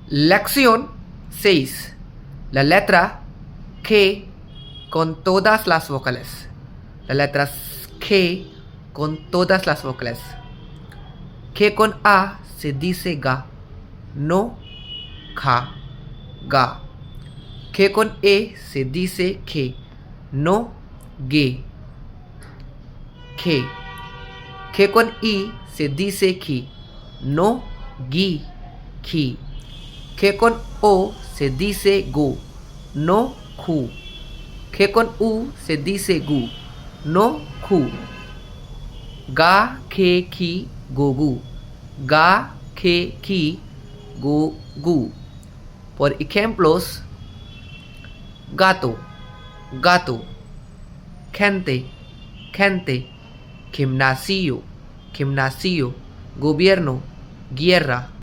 Lección 6. La letra K con todas las vocales. La letra K con todas las vocales. K con A se dice ga, no ka, ga. K con E se dice que, no ge, que. K con I se dice ki, no gi, ki. K con O se dice gu, no ku. K con U se dice gu, no ku. Ga, ke, ki, gu, gu. Ga, ke, ki, gu, gu. Por ejemplos: gato, gato. Gente, gente. Gimnasio, gimnasio. Gobierno, guerra.